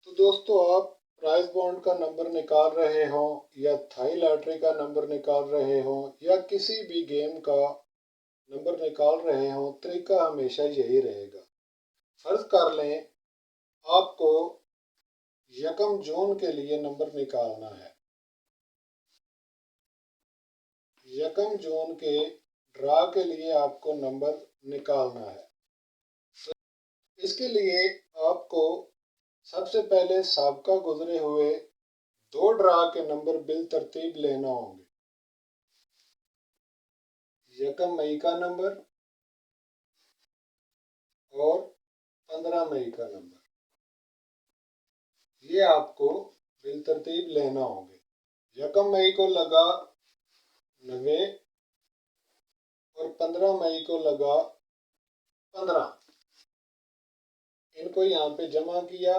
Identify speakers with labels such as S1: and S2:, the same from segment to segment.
S1: तो दोस्तों, आप प्राइज बॉन्ड का नंबर निकाल रहे हों या थाई लॉटरी का नंबर निकाल रहे हों या किसी भी गेम का नंबर निकाल रहे हों, तरीका हमेशा यही रहेगा। फर्ज कर लें आपको 1 जून के लिए नंबर निकालना है। 1 जून के ड्रा के लिए आपको नंबर निकालना है। तो इसके लिए आपको सबसे पहले साबका गुजरे हुए 2 ड्रा के नंबर बिल तरतीब लेना होंगे। 1 मई का नंबर और 15 मई का नंबर, ये आपको बिल तरतीब लेना होंगे। 1 मई को लगा 90 और 15 मई को लगा 15। इनको यहाँ पे जमा किया।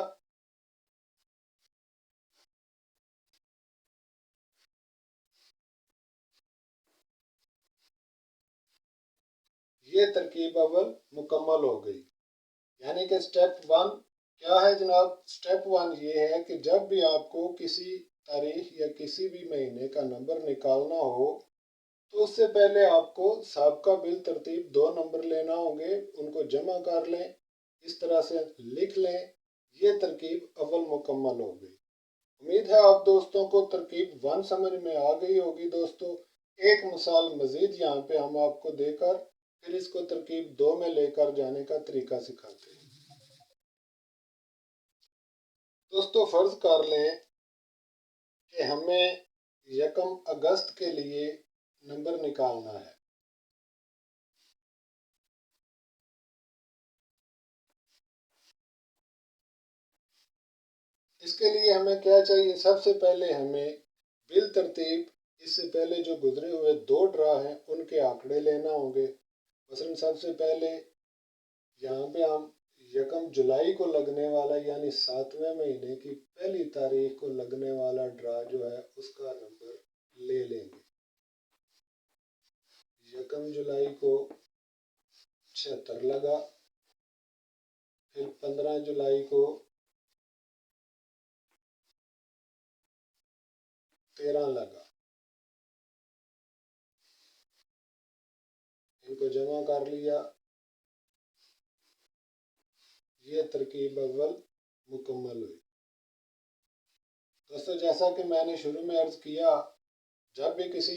S1: ये तरकीब अव्वल मुकम्मल हो गई। यानी कि स्टेप 1 क्या है जनाब? स्टेप 1 ये है कि जब भी आपको किसी तारीख या किसी भी महीने का नंबर निकालना हो तो उससे पहले आपको साबका बिल तरतीब 2 नंबर लेना होंगे, उनको जमा कर लें, इस तरह से लिख लें। ये तरकीब अव्वल मुकम्मल हो गई। उम्मीद है आप दोस्तों को तरकीब 1 समझ में आ गई होगी। दोस्तों, एक मिसाल मजीद यहाँ पे हम आपको देकर फिर इसको तरकीब 2 में लेकर जाने का तरीका सिखाते हैं। दोस्तों, फर्ज कर लें कि हमें 1 अगस्त के लिए नंबर निकालना है। इसके लिए हमें क्या चाहिए? सबसे पहले हमें बिल तरतीब, इससे पहले जो गुजरे हुए 2 ड्रा हैं उनके आंकड़े लेना होंगे। मसलन सबसे पहले यहाँ पे हम 1 जुलाई को लगने वाला यानी 7वें महीने की पहली तारीख को लगने वाला ड्रा जो है उसका नंबर ले लेंगे। 1 जुलाई को 76 लगा, फिर 15 जुलाई को 13 लगा। इनको जमा कर लिया। ये तरकीब अव्वल मुकम्मल हुई। दोस्तों, जैसा कि मैंने शुरू में अर्ज किया, जब भी किसी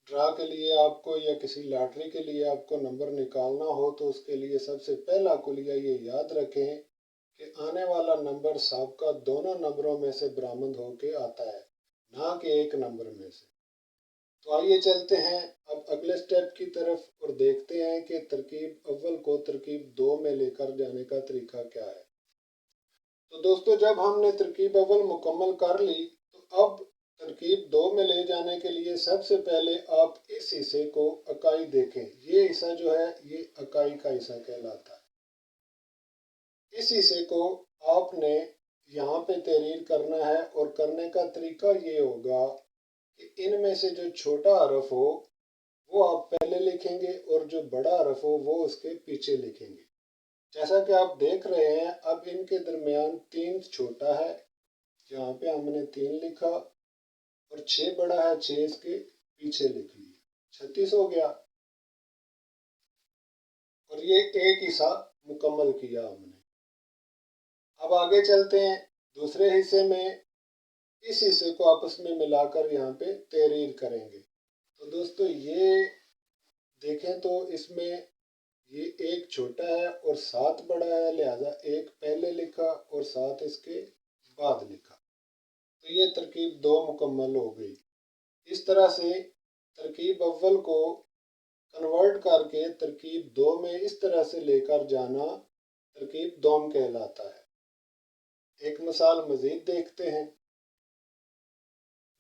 S1: ड्रा के लिए आपको या किसी लॉटरी के लिए आपको नंबर निकालना हो तो उसके लिए सबसे पहला कुलिया ये याद रखें कि आने वाला नंबर साबका दोनों नंबरों में से बरामद होके आता है, ना कि एक नंबर में से। तो आइए चलते हैं अब अगले स्टेप की तरफ और देखते हैं कि तरकीब अव्वल को तरकीब 2 में लेकर जाने का तरीका क्या है। तो दोस्तों, जब हमने तरकीब अव्वल मुकम्मल कर ली तो अब तरकीब 2 में ले जाने के लिए सबसे पहले आप इस हिस्से को इकाई देखें। ये हिस्सा जो है ये इकाई का हिस्सा कहलाता है। इस हिस्से को आपने यहाँ पे तहरीर करना है और करने का तरीका ये होगा कि इनमें से जो छोटा हरफ हो वो आप पहले लिखेंगे और जो बड़ा हरफ हो वो उसके पीछे लिखेंगे। जैसा कि आप देख रहे हैं, अब इनके दरमियान 3 छोटा है, यहाँ पे हमने 3 लिखा, और 6 बड़ा है, 6 इसके पीछे लिख लिया, 36 हो गया। और ये एक हिस्सा मुकम्मल किया हमने। अब आगे चलते हैं दूसरे हिस्से में। इस हिस्से को आपस में मिलाकर यहाँ पे तहरीर करेंगे। तो दोस्तों, ये देखें तो इसमें ये एक छोटा है और 7 बड़ा है, लिहाजा एक पहले लिखा और 7 इसके बाद लिखा। तो ये तरकीब 2 मुकम्मल हो गई। इस तरह से तरकीब अव्वल को कन्वर्ट करके तरकीब 2 में इस तरह से लेकर जाना तरकीब 2 कहलाता है। एक मिसाल मजीद देखते हैं।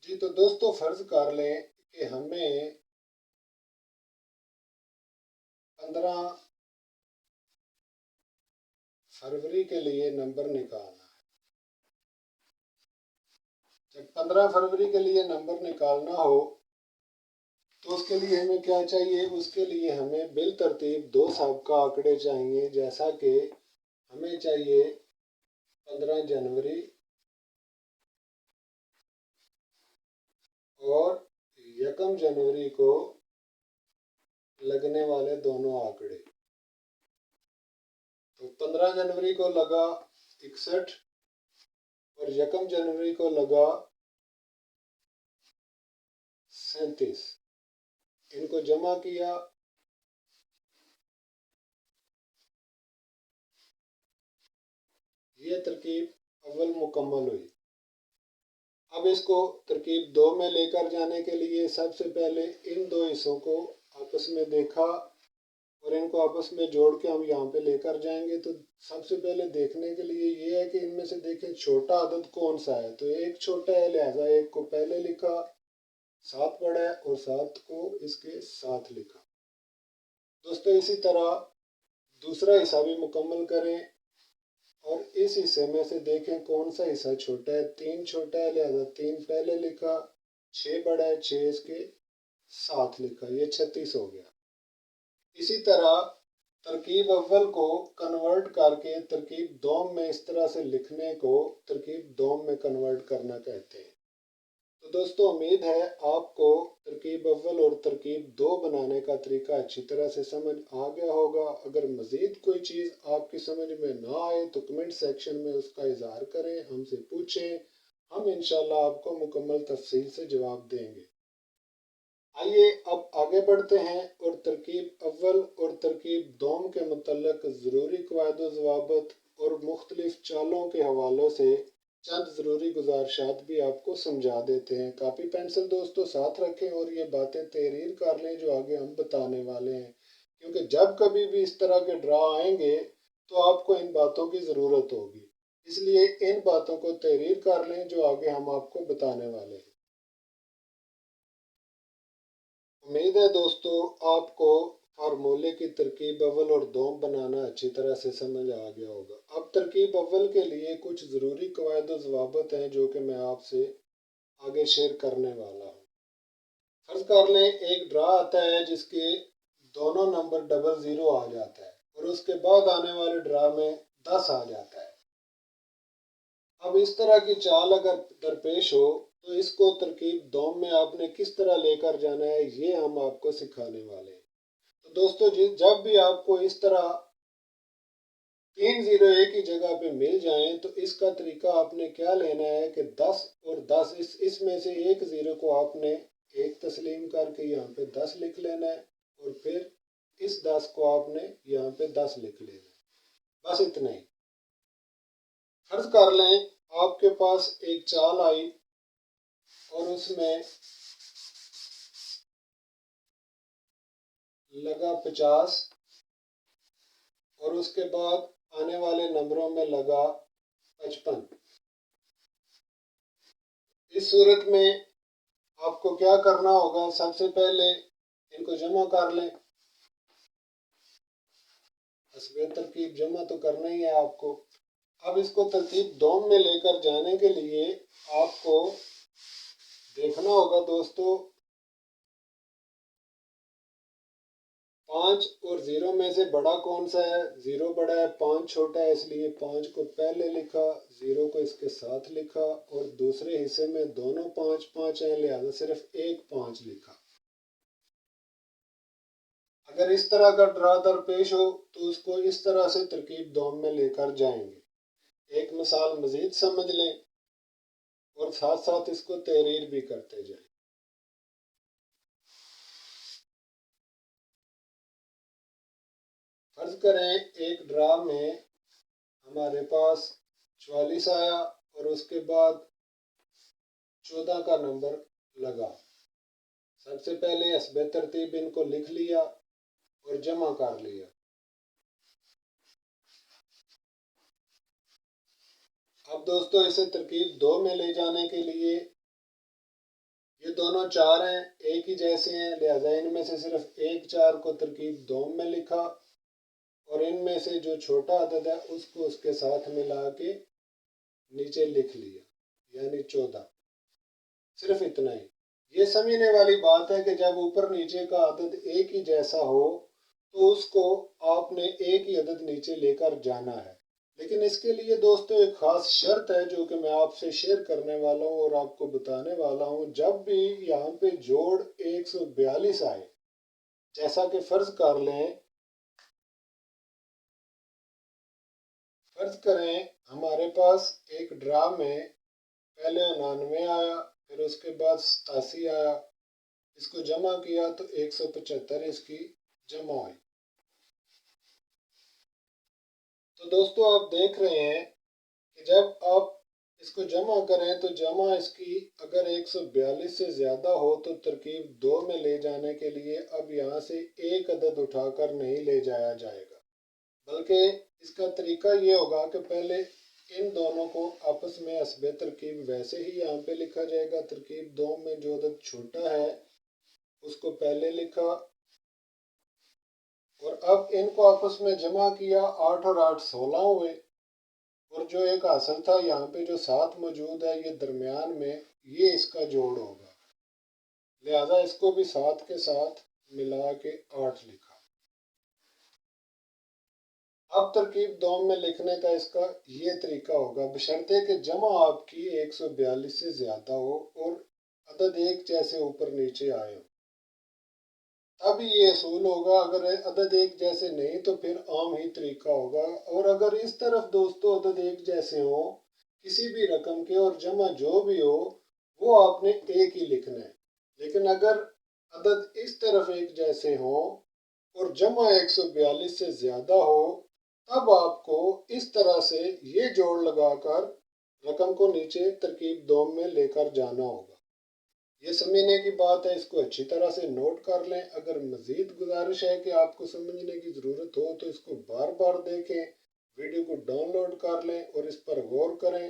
S1: जी, तो दोस्तों, फर्ज कर लें कि हमें 15 फरवरी के लिए नंबर निकालना है। जब 15 फरवरी के लिए नंबर निकालना हो तो उसके लिए हमें क्या चाहिए? उसके लिए हमें बिल तरतीब 2 साबका आंकड़े चाहिए, जैसा कि हमें चाहिए 15 जनवरी और 1 जनवरी को लगने वाले दोनों आंकड़े। तो 15 जनवरी को लगा 61 और 1 जनवरी को लगा 37। इनको जमा किया, ये तरकीब अव्वल मुकम्मल हुई। अब इसको तरकीब 2 में लेकर जाने के लिए सबसे पहले इन दो हिस्सों को आपस में देखा और इनको आपस में जोड़ के हम यहाँ पे लेकर जाएंगे। तो सबसे पहले देखने के लिए ये है कि इनमें से देखें छोटा अदद कौन सा है। तो एक छोटा है, लिहाजा एक को पहले लिखा, 7 बड़ा है और 7 को इसके साथ लिखा। दोस्तों इसी तरह दूसरा हिस्सा भी मुकम्मल करें और इस हिस्से में से देखें कौन सा हिस्सा छोटा है। 3 छोटा है, लिहाजा 3 पहले लिखा, 6 बड़ा है, 6 इसके साथ लिखा, ये 36 हो गया। इसी तरह तरकीब अव्वल को कन्वर्ट करके तरकीब दोम में इस तरह से लिखने को तरकीब दोम में कन्वर्ट करना कहते हैं। तो दोस्तों उम्मीद है आपको तरकीब अव्वल और तरकीब 2 बनाने का तरीका अच्छी तरह से समझ आ गया होगा। अगर मज़ीद कोई चीज़ आपकी समझ में ना आए तो कमेंट सेक्शन में उसका इजहार करें, हमसे पूछें, हम इंशाल्लाह आपको मुकम्मल तफसील से जवाब देंगे। आइए अब आगे बढ़ते हैं और तरकीब अव्वल और तरकीब दोम के मुतल्लिक़ ज़रूरी क़वाइद व ज़वाबित और मुख्तलिफ़ चालों के हवालों से चंद ज़रूरी गुज़ारिशात भी आपको समझा देते हैं। कापी पेंसिल दोस्तों साथ रखें और ये बातें तहरीर कर लें जो आगे हम बताने वाले हैं, क्योंकि जब कभी भी इस तरह के ड्रा आएंगे तो आपको इन बातों की ज़रूरत होगी, इसलिए इन बातों को तहरीर कर लें जो आगे हम आपको बताने वाले हैं। उम्मीद है दोस्तों आपको फार्मूले की तरकीब अव्वल और दोम बनाना अच्छी तरह से समझ आ गया होगा। अब तरकीब अव्वल के लिए कुछ ज़रूरी क़वाइद व ज़वाबित हैं जो कि मैं आपसे आगे शेयर करने वाला हूँ। फर्ज कर लें एक ड्रा आता है जिसके दोनों नंबर डबल ज़ीरो आ जाता है और उसके बाद आने वाले ड्रा में 10 आ जाता है। अब इस तरह की चाल अगर दरपेश हो तो इसको तरकीब दोम में आपने किस तरह लेकर जाना है ये हम आपको सिखाने वाले हैं। तो दोस्तों जब भी आपको इस तरह 3 ज़ीरो एक ही जगह पे मिल जाएं तो इसका तरीका आपने क्या लेना है कि 10 और 10 इसमें से एक ज़ीरो को आपने एक तस्लीम करके यहाँ पे 10 लिख लेना है और फिर इस 10 को आपने यहाँ पे 10 लिख लेना है, बस इतना ही। फर्ज कर लें आपके पास एक चाल आई और उसमें लगा 50 और उसके बाद आने वाले नंबरों में लगा 55। इस सूरत में आपको क्या करना होगा, सबसे पहले इनको जमा कर लें। असबे तरकीब जमा तो करना ही है आपको। अब इसको तरकीब दोम में लेकर जाने के लिए आपको देखना होगा दोस्तों 5 और 0 में से बड़ा कौन सा है। 0 बड़ा है, 5 छोटा है, इसलिए 5 को पहले लिखा, 0 को इसके साथ लिखा और दूसरे हिस्से में दोनों 5 5 हैं, लिहाजा सिर्फ एक 5 लिखा। अगर इस तरह का ड्रा दरपेश हो तो उसको इस तरह से तरकीब दोम में लेकर जाएंगे। एक मिसाल मजीद समझ लें और साथ साथ इसको तहरीर भी करते जाएं। फर्ज करें एक ड्रा में हमारे पास 44 आया और उसके बाद 14 का नंबर लगा। सबसे पहले हस्बे तरतीब इनको लिख लिया और जमा कर लिया। अब दोस्तों इसे तरकीब 2 में ले जाने के लिए ये दोनों 4 हैं, एक ही जैसे हैं, लिहाजा इनमें से सिर्फ एक 4 को तरकीब 2 में लिखा और इनमें से जो छोटा अदद है उसको उसके साथ मिला के नीचे लिख लिया, यानी 14। सिर्फ इतना ही। ये समझने वाली बात है कि जब ऊपर नीचे का अदद एक ही जैसा हो तो उसको आपने एक ही अदद नीचे लेकर जाना है, لیکن اس کے لیے دوستو ایک خاص شرط ہے جو کہ میں آپ سے شیئر کرنے والا ہوں اور آپ کو بتانے والا ہوں۔ جب بھی یہاں پہ جوڑ 142 آئے، جیسا کہ فرض کریں ہمارے پاس ایک ڈرا میں پہلے 99 آیا، پھر اس کے بعد 87 آیا، اس کو جمع کیا تو 175 اس کی جمع ہوئی۔ تو دوستو آپ دیکھ رہے ہیں کہ جب آپ اس کو جمع کریں تو جمع اس کی اگر 142 سے زیادہ ہو تو ترکیب 2 میں لے جانے کے لیے اب یہاں سے ایک عدد اٹھا کر نہیں لے جایا جائے گا، بلکہ اس کا طریقہ یہ ہوگا کہ پہلے ان دونوں کو آپس میں حسب ترکیب ویسے ہی یہاں پہ لکھا جائے گا۔ ترکیب 2 میں جو عدد چھوٹا ہے اس کو پہلے لکھا، اور اب ان کو آپس میں جمع کیا، 8 اور 8 16 ہوئے، اور جو ایک حاصل تھا یہاں پہ جو 7 موجود ہے یہ درمیان میں، یہ اس کا جوڑ ہوگا، لہذا اس کو بھی 7 کے ساتھ ملا کے 8 لکھا۔ اب ترکیب 2 میں لکھنے کا اس کا یہ طریقہ ہوگا، بشرطے کہ جمع آپ کی 142 سے زیادہ ہو اور عدد ایک جیسے اوپر نیچے آئے ہو، اب یہ اصول ہوگا۔ اگر عدد ایک جیسے نہیں تو پھر عام ہی طریقہ ہوگا، اور اگر اس طرف دوستو عدد ایک جیسے ہوں کسی بھی رقم کے اور جمع جو بھی ہو وہ آپ نے ایک ہی لکھنا ہے، لیکن اگر عدد اس طرف ایک جیسے ہوں اور جمع 142 سے زیادہ ہو تب آپ کو اس طرح سے یہ جوڑ لگا کر رقم کو نیچے ترکیب 2 میں لے کر جانا ہوگا۔ یہ سمجھنے کی بات ہے، اس کو اچھی طرح سے نوٹ کر لیں۔ اگر مزید گزارش ہے کہ آپ کو سمجھنے کی ضرورت ہو تو اس کو بار بار دیکھیں، ویڈیو کو ڈاؤن لوڈ کر لیں اور اس پر غور کریں۔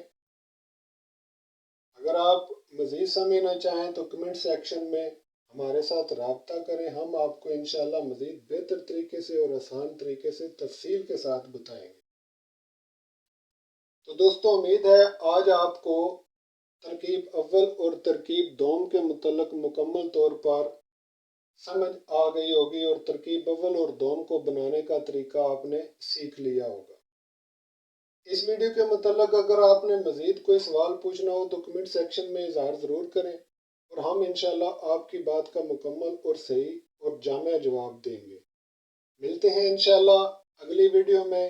S1: اگر آپ مزید سمجھنا چاہیں تو کمنٹ سیکشن میں ہمارے ساتھ رابطہ کریں، ہم آپ کو انشاءاللہ مزید بہتر طریقے سے اور آسان طریقے سے تفصیل کے ساتھ بتائیں گے۔ تو دوستو امید ہے آج آپ کو ترکیب اول اور ترکیب دوم کے متعلق مکمل طور پر سمجھ آ گئی ہوگی، اور ترکیب اول اور دوم کو بنانے کا طریقہ آپ نے سیکھ لیا ہوگا۔ اس ویڈیو کے متعلق اگر آپ نے مزید کوئی سوال پوچھنا ہو تو کمنٹ سیکشن میں اظہار ضرور کریں، اور ہم انشاءاللہ آپ کی بات کا مکمل اور صحیح اور جامع جواب دیں گے۔ ملتے ہیں انشاءاللہ اگلی ویڈیو میں،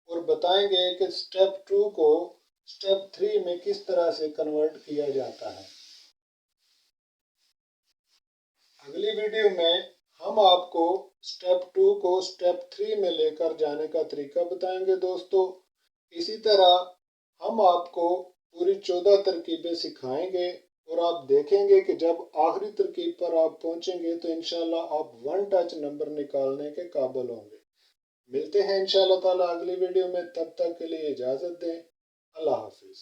S1: اور بتائیں گے کہ سٹیپ 2 کو سٹیپ 3 میں کس طرح سے کنورٹ کیا جاتا ہے۔ اگلی ویڈیو میں ہم آپ کو سٹیپ 2 کو سٹیپ 3 میں لے کر جانے کا طریقہ بتائیں گے دوستو۔ اسی طرح ہم آپ کو پوری 14 ترکیبیں سکھائیں گے، اور آپ دیکھیں گے کہ جب آخری ترکیب پر آپ پہنچیں گے تو انشاءاللہ آپ ون ٹچ نمبر نکالنے کے قابل ہوں گے۔ ملتے ہیں انشاءاللہ تعالی اگلی ویڈیو میں، تب تک کے لیے اجازت دیں۔ اللہ حافظ۔